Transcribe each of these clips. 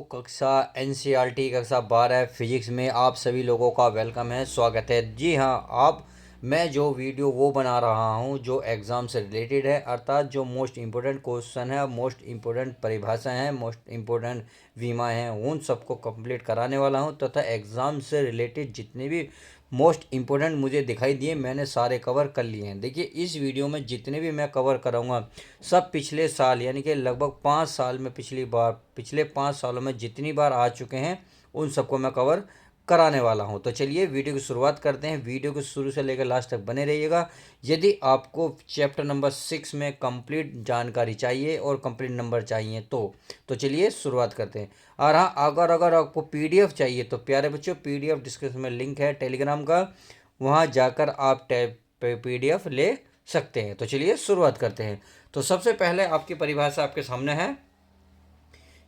कक्षा एनसीईआरटी कक्षा 12 फिजिक्स में आप सभी लोगों का वेलकम है, स्वागत है। जी हाँ, आप मैं जो वीडियो वो बना रहा हूँ जो एग्ज़ाम से रिलेटेड है, अर्थात जो मोस्ट इम्पोर्टेंट क्वेश्चन है, मोस्ट इम्पोर्टेंट परिभाषा हैं, मोस्ट इम्पोर्टेंट विमा हैं, उन सबको कंप्लीट कराने वाला हूँ तथा एग्ज़ाम से रिलेटेड जितने भी मोस्ट इम्पोर्टेंट मुझे दिखाई दिए मैंने सारे कवर कर लिए हैं। देखिए, इस वीडियो में जितने भी मैं कवर कराऊंगा सब पिछले साल यानी कि लगभग 5 साल में पिछले 5 सालों में जितनी बार आ चुके हैं उन सबको मैं कवर कराने वाला हूं। तो चलिए वीडियो की शुरुआत करते हैं। वीडियो को शुरू से लेकर लास्ट तक बने रहिएगा। यदि आपको चैप्टर नंबर 6 में कंप्लीट जानकारी चाहिए और कंप्लीट नंबर चाहिए तो चलिए शुरुआत करते हैं। और हाँ, अगर आपको पीडीएफ चाहिए तो प्यारे बच्चों, पीडीएफ डिस्क्रिप्शन में लिंक है टेलीग्राम का, वहाँ जाकर आप पीडीएफ ले सकते हैं। तो चलिए शुरुआत करते हैं। तो सबसे पहले आपकी परिभाषा आपके सामने है।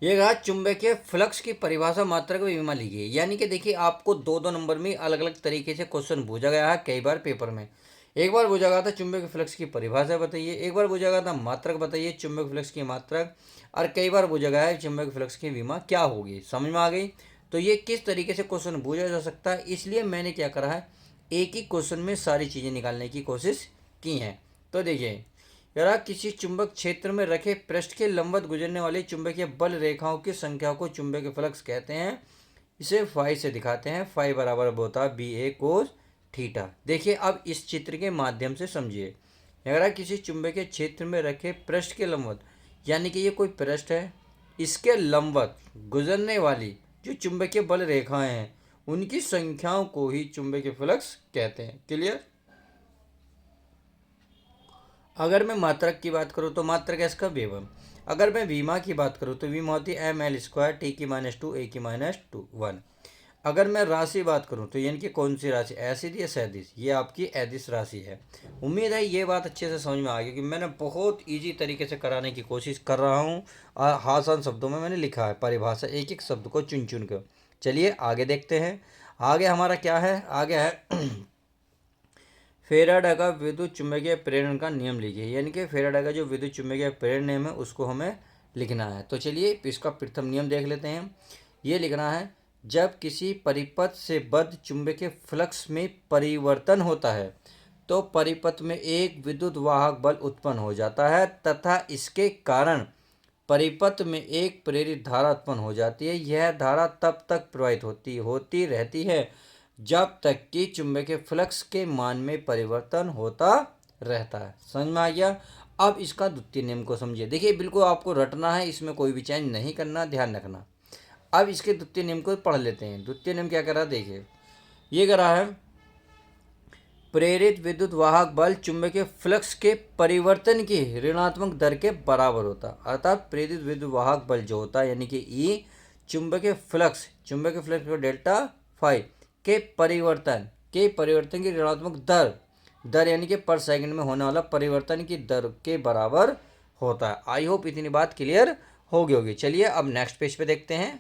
ये रहा चुंबकीय फ्लक्स की परिभाषा मात्रक विमा लिखिए। यानी कि देखिए, आपको दो दो नंबर में अलग अलग तरीके से क्वेश्चन पूछा गया है कई बार पेपर में। एक बार पूछा गया था चुंबकीय फ्लक्स की परिभाषा बताइए, एक बार पूछा गया था मात्रक बताइए चुंबकीय फ्लक्स की मात्रक, और कई बार पूछा गया है चुंबकीय फ्लक्स की विमा क्या होगी। समझ में आ गई? तो ये किस तरीके से क्वेश्चन पूछा जा सकता है, इसलिए मैंने क्या करा है, एक ही क्वेश्चन में सारी चीज़ें निकालने की कोशिश की हैं। तो देखिए, यदि किसी चुंबक क्षेत्र में रखे पृष्ठ के लंबवत गुजरने वाली चुंबकीय बल रेखाओं की संख्या को चुंबकीय फ्लक्स कहते हैं। इसे फाई से दिखाते हैं। फाई बराबर होता है बी ए कोस थीटा। देखिए, अब इस चित्र के माध्यम से समझिए। यदि किसी चुंबकीय क्षेत्र में रखे पृष्ठ के लंबवत, यानी कि ये कोई पृष्ठ है, इसके लंबवत गुजरने वाली जो चुंबकीय बल रेखाएं हैं उनकी संख्याओं को ही चुंबकीय फ्लक्स कहते हैं। क्लियर? अगर मैं मात्रक की बात करूँ तो मात्रक इसका वेव। अगर मैं विमा की बात करूँ तो विमा होती है एम एल स्क्वायर टी की -2 ए की -1। अगर मैं राशि बात करूँ तो यानी कि कौन सी राशि, एसिड या सैदिश, ये आपकी एदिश राशि है। उम्मीद है ये बात अच्छे से समझ में आ गई कि मैंने बहुत इजी तरीके से कराने की कोशिश कर रहा हूँ और आसान शब्दों में मैंने लिखा है परिभाषा, एक एक शब्द को चुन चुन कर। चलिए आगे देखते हैं। आगे हमारा क्या है, आगे है फेराडे का विद्युत चुंबकीय प्रेरण का नियम लिखिए। यानी कि फेराडे का जो विद्युत चुंबकीय प्रेरण नियम है उसको हमें लिखना है। तो चलिए इसका प्रथम नियम देख लेते हैं। ये लिखना है, जब किसी परिपथ से बद्ध चुंबकीय फ्लक्स में परिवर्तन होता है तो परिपथ में एक विद्युत वाहक बल उत्पन्न हो जाता है तथा इसके कारण परिपथ में एक प्रेरित धारा उत्पन्न हो जाती है। यह धारा तब तक प्रवाहित होती रहती है जब तक कि चुंबकीय फ्लक्स के मान में परिवर्तन होता रहता है। समझ में आ गया? अब इसका द्वितीय नियम को समझिए। देखिए, बिल्कुल आपको रटना है, इसमें कोई भी चेंज नहीं करना, ध्यान रखना। अब इसके द्वितीय नियम को पढ़ लेते हैं। द्वितीय नियम क्या कर रहा है, देखिए ये कर रहा है, प्रेरित विद्युत वाहक बल चुंबकीय फ्लक्स के परिवर्तन की ऋणात्मक दर के बराबर होता है। अर्थात प्रेरित विद्युत वाहक बल जो होता है यानी कि ई, चुंबकीय फ्लक्स को डेल्टा फाई के परिवर्तन की ऋणात्मक दर यानी कि पर सेकंड में होने वाला परिवर्तन की दर के बराबर होता है। आई होप इतनी बात क्लियर होगी। चलिए अब नेक्स्ट पेज पे देखते हैं।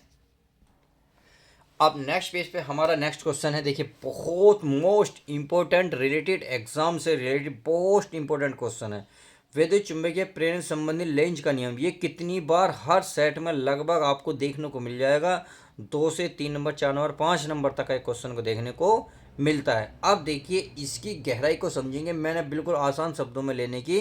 अब नेक्स्ट पेज पे हमारा नेक्स्ट क्वेश्चन है। देखिए, बहुत मोस्ट इंपॉर्टेंट रिलेटेड एग्जाम से रिलेटेड मोस्ट इंपॉर्टेंट क्वेश्चन है। विद्युत चुंबकीय प्रेरण संबंधी लेंज का नियम। ये कितनी बार हर सेट में लगभग आपको देखने को मिल जाएगा। 2 से 3 नंबर, 4 नंबर, 5 नंबर तक एक क्वेश्चन को देखने को मिलता है। अब देखिए, इसकी गहराई को समझेंगे। मैंने बिल्कुल आसान शब्दों में लेने की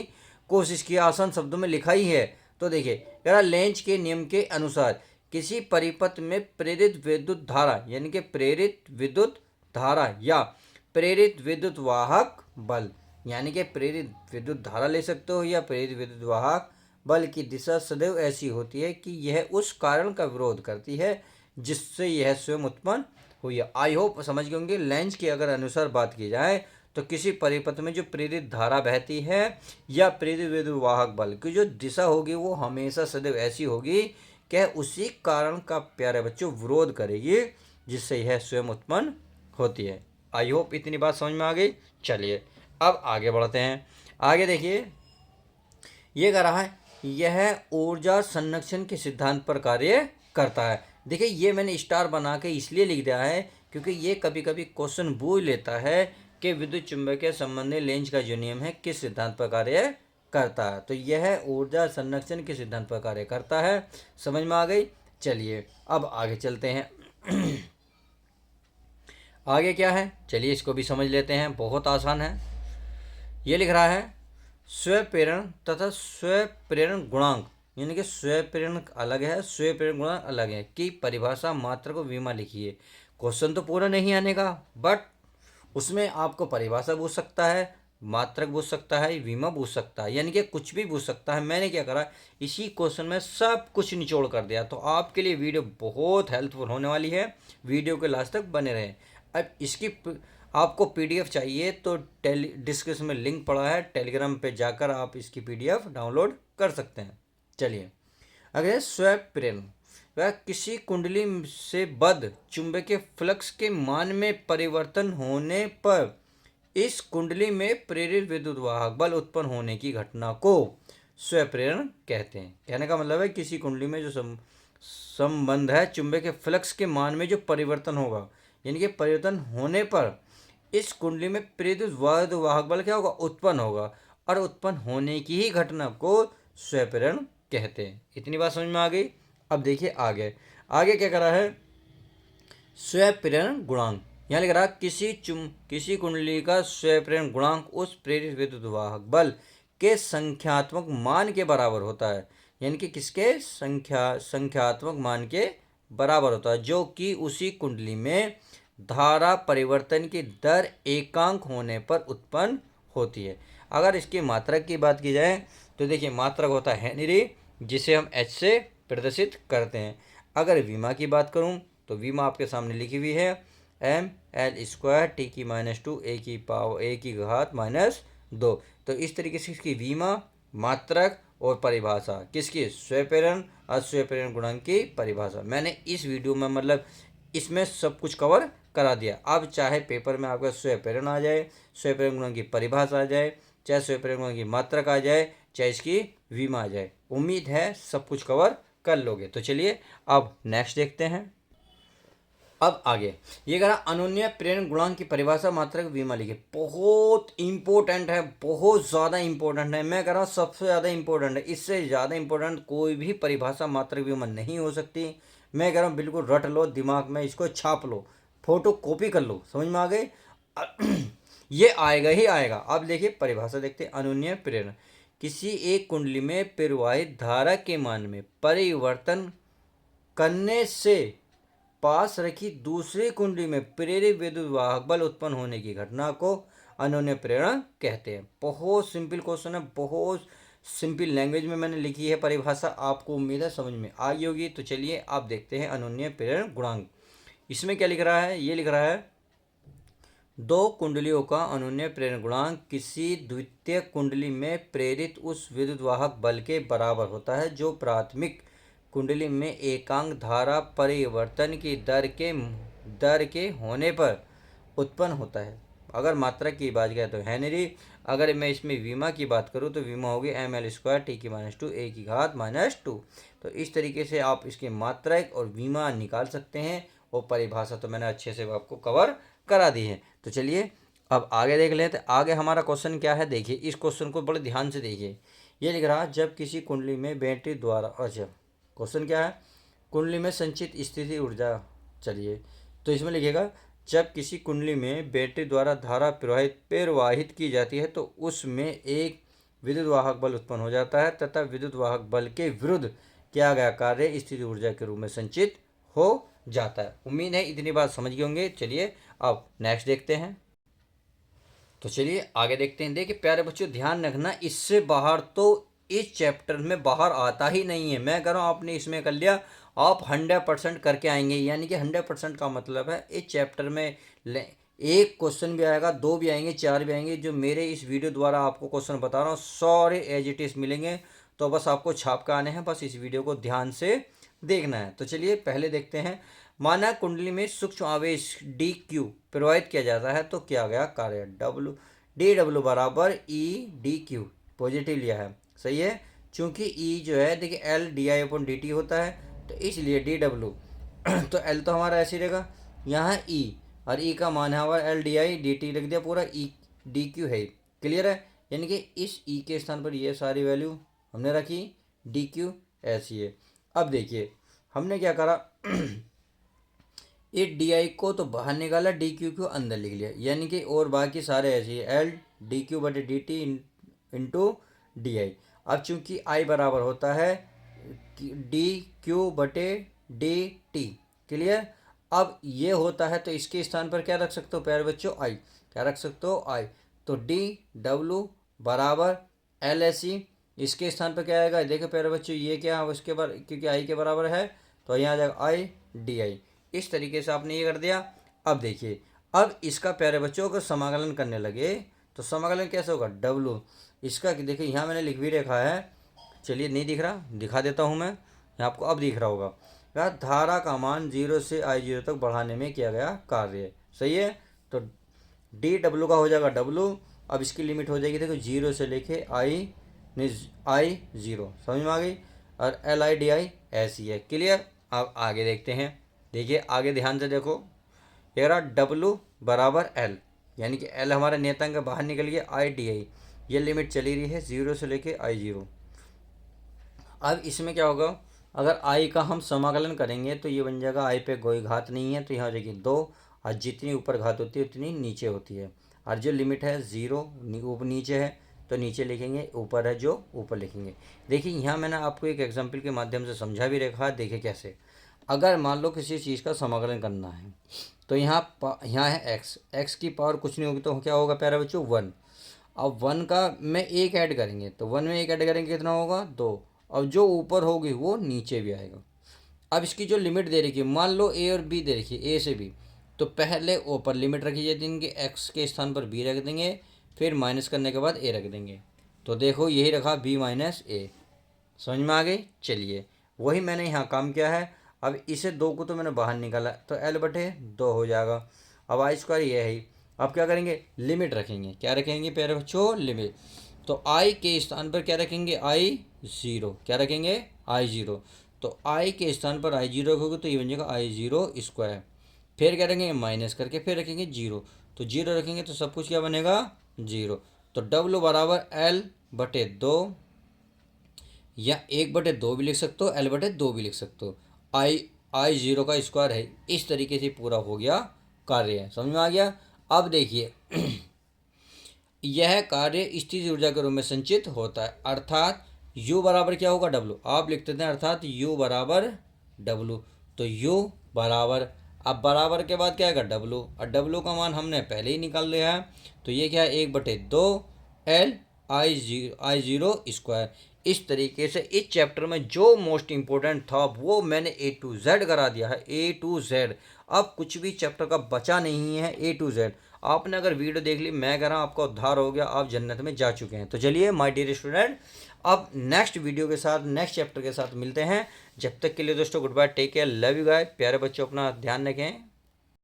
कोशिश की, आसान शब्दों में लिखा ही है। तो देखिए, यार लेंज के नियम के अनुसार किसी परिपथ में प्रेरित विद्युत धारा यानी कि प्रेरित विद्युत धारा या प्रेरित विद्युत वाहक बल, यानी कि प्रेरित विद्युत धारा ले सकते हो या प्रेरित विद्युत वाहक बल की दिशा सदैव ऐसी होती है कि यह उस कारण का विरोध करती है जिससे यह स्वयं उत्पन्न हुई है। आई होप समझ गए होंगे। लेंज के अगर अनुसार बात की जाए तो किसी परिपथ में जो प्रेरित धारा बहती है या प्रेरित विद्युत वाहक बल की जो दिशा होगी वो हमेशा सदैव ऐसी होगी कि उसी कारण का प्यारे बच्चों विरोध करेगी जिससे यह स्वयं उत्पन्न होती है। आई होप इतनी बात समझ में आ गई। चलिए अब आगे बढ़ते हैं। आगे देखिए, ये कह रहा है, यह ऊर्जा संरक्षण के सिद्धांत पर कार्य करता है। देखिए, ये मैंने स्टार बना के इसलिए लिख दिया है क्योंकि ये कभी कभी क्वेश्चन पूछ लेता है कि विद्युत चुंबकीय संबंधी लेंज का जो नियम है किस सिद्धांत पर कार्य करता है। तो यह ऊर्जा संरक्षण के सिद्धांत पर कार्य करता है। समझ में आ गई। चलिए अब आगे चलते हैं। आगे क्या है, चलिए इसको भी समझ लेते हैं, बहुत आसान है। ये लिख रहा है स्वप्रेरण तथा स्वप्रेरण गुणांक, यानी कि स्वप्रेरण अलग है, स्वप्रेरण गुणांक अलग है, की परिभाषा मात्रक को विमा लिखिए। क्वेश्चन तो पूरा नहीं आने का, बट उसमें आपको परिभाषा पूछ सकता है, मात्रक पूछ सकता है, विमा पूछ सकता है, यानी कि कुछ भी पूछ सकता है। मैंने क्या करा, इसी क्वेश्चन में सब कुछ निचोड़ कर दिया। तो आपके लिए वीडियो बहुत हेल्पफुल होने वाली है, वीडियो के लास्ट तक बने रहें। अब इसकी आपको पीडीएफ चाहिए तो डिस्क्रिप्शन में लिंक पड़ा है, टेलीग्राम पे जाकर आप इसकी पीडीएफ डाउनलोड कर सकते हैं। चलिए अगले, स्वैप प्रेरण, वह किसी कुंडली से बद्ध चुंबकीय फ्लक्स के मान में परिवर्तन होने पर इस कुंडली में प्रेरित विद्युत वाहक बल उत्पन्न होने की घटना को स्वप्रेरण कहते हैं। कहने का मतलब है किसी कुंडली में जो संबंध है चुंबकीय फ्लक्स के मान में जो परिवर्तन होगा, यानी कि परिवर्तन होने पर इस कुंडली में प्रेरित विद्युत वाहक बल क्या होगा, उत्पन्न होगा, और उत्पन्न होने की ही घटना को स्वप्रेरण कहते हैं। इतनी बात समझ में आ गई। अब देखिए आगे, आगे क्या करा है, स्वप्रेरण गुणांक, यहाँ लिख रहा है किसी कुंडली का स्वप्रेरण गुणांक उस प्रेरित विद्युत वाहक बल के संख्यात्मक मान के बराबर होता है, यानी कि किसके संख्यात्मक मान के बराबर होता है, जो कि उसी कुंडली में धारा परिवर्तन की दर एकांक होने पर उत्पन्न होती है। अगर इसकी मात्रक की बात की जाए तो देखिए मात्रक होता है हेनरी, जिसे हम एच से प्रदर्शित करते हैं। अगर विमा की बात करूं तो विमा आपके सामने लिखी हुई है, एम एल स्क्वायर टी की -2 ए की घात -2। तो इस तरीके से इसकी विमा, मात्रक और परिभाषा किसकी, स्वप्रेरण अस्वप्रेरण गुणांक की परिभाषा मैंने इस वीडियो में मतलब इसमें सब कुछ कवर करा दिया। अब चाहे पेपर में आपका स्वप्रेरण आ जाए, स्वप्रेरण गुणांक की परिभाषा आ जाए, चाहे स्वप्रेरण गुणांक की मात्रक आ जाए, चाहे इसकी विमा आ जाए, उम्मीद है सब कुछ कवर कर लोगे। तो चलिए अब नेक्स्ट देखते हैं। अब आगे ये कह रहा अनुन्य प्रेरण गुणांक की परिभाषा मात्रक विमा लिखे। बहुत इंपॉर्टेंट है, बहुत ज़्यादा इंपॉर्टेंट है। मैं कह रहा हूँ सबसे ज़्यादा इंपॉर्टेंट है, इससे ज़्यादा इंपॉर्टेंट कोई भी परिभाषा मात्रक विमा नहीं हो सकती। मैं कह रहा हूँ बिल्कुल रट लो, दिमाग में इसको छाप लो, फोटो कॉपी कर लो, समझ में आ गई। ये आएगा ही आएगा। अब देखिए परिभाषा देखते हैं। अनुन्य प्रेरण किसी एक कुंडली में प्रवाहित धारा के मान में परिवर्तन करने से पास रखी दूसरी कुंडली में प्रेरित विद्युत वाहक बल उत्पन्न होने की घटना को अनुन्य प्रेरण कहते हैं। बहुत सिंपल क्वेश्चन है, बहुत सिंपल लैंग्वेज में मैंने लिखी है परिभाषा, आपको उम्मीद है समझ में आई होगी। तो चलिए आप देखते हैं अनुन्य प्रेरण गुणांक। इसमें क्या लिख रहा है, ये लिख रहा है दो कुंडलियों का अनुन्य प्रेरण गुणांक किसी द्वितीय कुंडली में प्रेरित उस विद्युत वाहक बल के बराबर होता है जो प्राथमिक कुंडली में एकांक धारा परिवर्तन की दर के होने पर उत्पन्न होता है। अगर मात्रक की बात करें तो हेनरी, अगर मैं इसमें विमा की बात करूँ तो विमा होगी एम एल स्क्वायर टी की -2 ए की घात -2। तो इस तरीके से आप इसके मात्रक और विमा निकाल सकते हैं, और परिभाषा तो मैंने अच्छे से आपको कवर करा दी है। तो चलिए अब आगे देख लेते हैं। आगे हमारा क्वेश्चन क्या है, देखिए इस क्वेश्चन को बड़े ध्यान से देखिए। ये लिख रहा है जब किसी कुंडली में बैटरी द्वारा, अच्छा क्वेश्चन क्या है, कुंडली में संचित स्थिति ऊर्जा। चलिए तो इसमें लिखेगा जब किसी कुंडली में बैटरी द्वारा धारा प्रवाहित की जाती है तो उसमें एक विद्युत वाहक बल उत्पन्न हो जाता है तथा विद्युत वाहक बल के विरुद्ध किया गया कार्य स्थिति ऊर्जा के रूप में संचित हो जाता है। उम्मीद है इतनी बात समझ गए होंगे। चलिए अब नेक्स्ट देखते हैं। तो चलिए आगे देखते हैं। देखिए प्यारे बच्चों ध्यान रखना, इससे बाहर तो इस चैप्टर में बाहर आता ही नहीं है। मैं कह रहा हूँ आपने इसमें कर लिया, आप 100% करके आएंगे, यानी कि 100% का मतलब है इस चैप्टर में एक क्वेश्चन भी आएगा, दो भी आएंगे, चार भी आएंगे। जो मेरे इस वीडियो द्वारा आपको क्वेश्चन बता रहा हूँ सारे एज इट इज मिलेंगे। तो बस आपको छाप कर आने हैं, बस इस वीडियो को ध्यान से देखना है। तो चलिए पहले देखते हैं। माना कुंडली में सूक्ष्म आवेश डी क्यू प्रवाहित किया जाता है तो क्या गया कार्य डब्ल्यू बराबर ई डी क्यू, पॉजिटिव लिया है, सही है। चूंकि ई जो है देखिए L D I upon D T होता है, तो इसलिए डी डब्ल्यू तो एल तो हमारा ऐसे ही रहेगा, यहाँ ई और ई का मान है हमारा L D I D T रख दिया, पूरा ई डी क्यू है। क्लियर है, यानी कि इस ई के स्थान पर ये सारी वैल्यू हमने रखी, डी क्यू ऐसी है। अब देखिए हमने क्या करा, इस डी आई को तो बाहर निकाला, डी क्यू को अंदर लिख लिया, यानी कि और बाकी सारे ऐसे ही एल डी क्यू बटे D T into D I. अब चूंकि आई बराबर होता है डी क्यू बटे डी टी, क्लियर। अब ये होता है तो इसके स्थान पर क्या रख सकते हो प्यारे बच्चों, आई। क्या रख सकते हो, आई। तो डी डब्लू बराबर एल एस सी, इसके स्थान पर क्या आएगा, देखो प्यारे बच्चों ये क्या है उसके बराबर, क्योंकि आई के बराबर है तो यहाँ आ जाएगा आई डी आई। इस तरीके से आपने ये कर दिया। अब देखिए, अब इसका प्यारे बच्चों को समाकलन करने लगे तो समाकलन कैसे होगा, डब्लू इसका, देखिए यहाँ मैंने लिख भी रखा है, चलिए नहीं दिख रहा, दिखा देता हूँ मैं, यहाँ आपको अब दिख रहा होगा। या धारा का मान 0 से आई 0 तक बढ़ाने में किया गया कार्य, सही है। तो डी डब्लू का हो जाएगा डब्लू, अब इसकी लिमिट हो जाएगी देखो 0 से लेके आई आई 0, समझ में आ गई। और एल आई डी आई ऐसी है, क्लियर। अब आगे देखते हैं, देखिए आगे ध्यान से देखो, ये रहा डब्लू बराबर एल, यानी कि एल हमारा नियतांक बाहर निकल गया, आई डी आई ये लिमिट चली रही है 0 से लेके आई 0। अब इसमें क्या होगा, अगर आई का हम समाकलन करेंगे तो ये बन जाएगा आई पे कोई घात नहीं है तो यहाँ हो जाएगी 2, और जितनी ऊपर घात होती है उतनी नीचे होती है। और जो लिमिट है 0 ऊपर नीचे है तो नीचे लिखेंगे, ऊपर है जो ऊपर लिखेंगे। देखिए यहाँ मैंने आपको एक एग्जाम्पल के माध्यम से समझा भी रखा है, देखिए कैसे। अगर मान लो किसी चीज़ का समाकलन करना है तो यहाँ है एक्स की पावर कुछ नहीं होगी तो क्या होगा प्यारे बच्चों, 1। अब 1 का में एक ऐड करेंगे तो 1 में एक ऐड करेंगे कितना होगा, 2। अब जो ऊपर होगी वो नीचे भी आएगा। अब इसकी जो लिमिट दे रखी है, मान लो ए और बी दे रखी है, ए से बी, तो पहले ऊपर लिमिट रखी जाती है इनके, एक्स के स्थान पर बी रख देंगे, फिर माइनस करने के बाद ए रख देंगे। तो देखो यही रखा बी माइनस ए, समझ में आ गई। चलिए वही मैंने यहाँ काम किया है। अब इसे 2 को तो मैंने बाहर निकाला तो एल बटे 2 हो जाएगा। अब आई स्क्वायर ये है ही। अब क्या करेंगे, लिमिट रखेंगे, क्या रखेंगे प्यारे बच्चों, लिमिट। तो आई के स्थान पर क्या रखेंगे, आई 0, क्या रखेंगे, आई 0। तो आई के स्थान पर आई 0 रखोगे तो ये बन जाएगा आई 0 स्क्वायर। फिर क्या रखेंगे, माइनस करके फिर रखेंगे 0, तो 0 रखेंगे तो सब कुछ क्या बनेगा, 0। तो डब्ल्यू बराबर एल बटे 2, या 1/2 भी लिख सकते हो, एल बटे 2 भी लिख सकते हो। आई 0 का स्क्वायर है। इस तरीके से पूरा हो गया कार्य, है समझ में आ गया। अब देखिए यह कार्य स्थिर ऊर्जा के रूप में संचित होता है, अर्थात U बराबर क्या होगा, W। आप लिख देते हैं अर्थात U बराबर W। तो U बराबर, अब बराबर के बाद क्या आएगा, W, और W का मान हमने पहले ही निकाल लिया है। तो ये क्या है, 1/2 एल आई जीरो स्क्वायर। इस तरीके से इस चैप्टर में जो मोस्ट इम्पोर्टेंट था वो मैंने A to Z करा दिया है, A to Z। अब कुछ भी चैप्टर का बचा नहीं है, A to Z। आपने अगर वीडियो देख ली, मैं कह रहा हूँ आपका उद्धार हो गया, आप जन्नत में जा चुके हैं। तो चलिए माय डियर स्टूडेंट, अब नेक्स्ट वीडियो के साथ, नेक्स्ट चैप्टर के साथ मिलते हैं। जब तक के लिए दोस्तों goodbye, take care, love you guys. प्यारे बच्चों अपना ध्यान रखें।